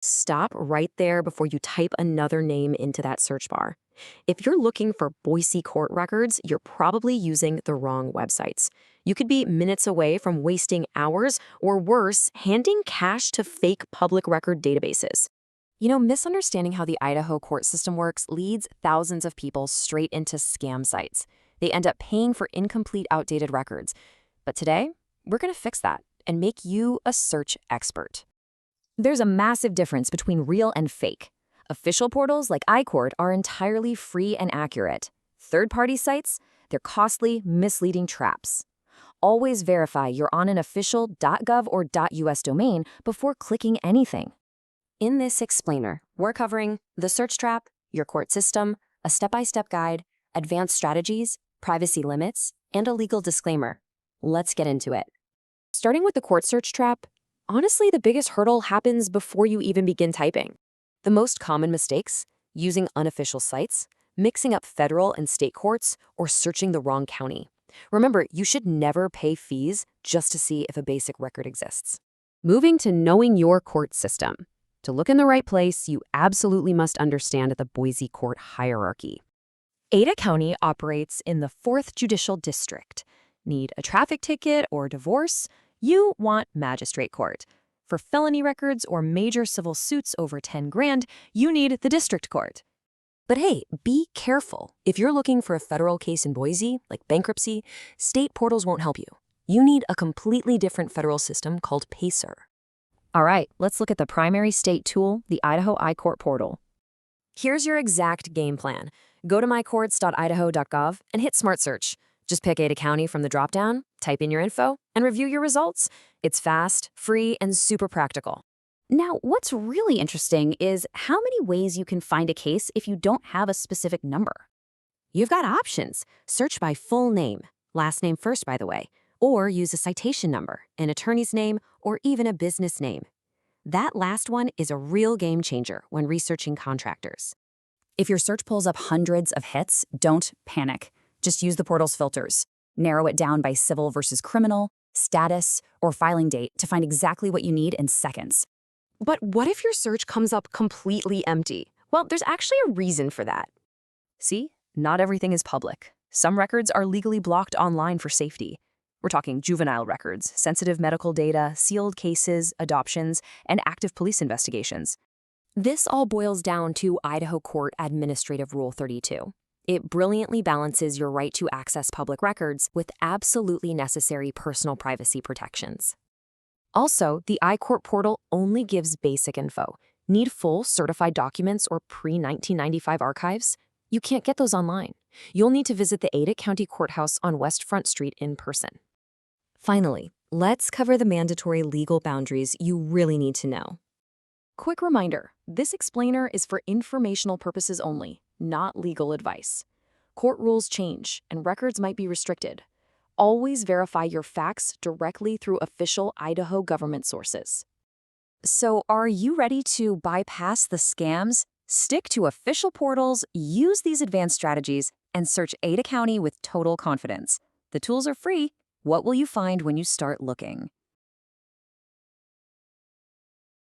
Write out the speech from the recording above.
Stop right there before you type another name into that search bar. If you're looking for Boise court records, you're probably using the wrong websites. You could be minutes away from wasting hours, or worse, handing cash to fake public record databases. Misunderstanding how the Idaho court system works leads thousands of people straight into scam sites. They end up paying for incomplete, outdated records. But today, we're going to fix that and make you a search expert. There's a massive difference between real and fake. Official portals like iCourt are entirely free and accurate. Third-party sites, they're costly, misleading traps. Always verify you're on an official .gov or .us domain before clicking anything. In this explainer, we're covering the search trap, your court system, a step-by-step guide, advanced strategies, privacy limits, and a legal disclaimer. Let's get into it. Starting with the court search trap, honestly, the biggest hurdle happens before you even begin typing. The most common mistakes: using unofficial sites, mixing up federal and state courts, or searching the wrong county. Remember, you should never pay fees just to see if a basic record exists. Moving to knowing your court system. To look in the right place, you absolutely must understand the Boise court hierarchy. Ada County operates in the 4th Judicial District. Need a traffic ticket or divorce? You want magistrate court. For felony records or major civil suits over 10 grand, you need the district court. But hey, be careful. If you're looking for a federal case in Boise, like bankruptcy, state portals won't help you. You need a completely different federal system called PACER. All right, let's look at the primary state tool, the Idaho iCourt portal. Here's your exact game plan. Go to mycourts.idaho.gov and hit Smart Search. Just pick Ada County from the dropdown, type in your info, and review your results. It's fast, free, and super practical. Now, what's really interesting is how many ways you can find a case if you don't have a specific number. You've got options. Search by full name, last name first, by the way, or use a citation number, an attorney's name, or even a business name. That last one is a real game changer when researching contractors. If your search pulls up hundreds of hits, don't panic. Just use the portal's filters. Narrow it down by civil versus criminal, status, or filing date to find exactly what you need in seconds. But what if your search comes up completely empty? Well, there's actually a reason for that. See, not everything is public. Some records are legally blocked online for safety. We're talking juvenile records, sensitive medical data, sealed cases, adoptions, and active police investigations. This all boils down to Idaho Court Administrative Rule 32. It brilliantly balances your right to access public records with absolutely necessary personal privacy protections. Also, the iCourt portal only gives basic info. Need full certified documents or pre-1995 archives? You can't get those online. You'll need to visit the Ada County Courthouse on West Front Street in person. Finally, let's cover the mandatory legal boundaries you really need to know. Quick reminder, this explainer is for informational purposes only, not legal advice. Court rules change, and records might be restricted. Always verify your facts directly through official Idaho government sources. So, are you ready to bypass the scams, stick to official portals, use these advanced strategies, and search Ada County with total confidence? The tools are free. What will you find when you start looking?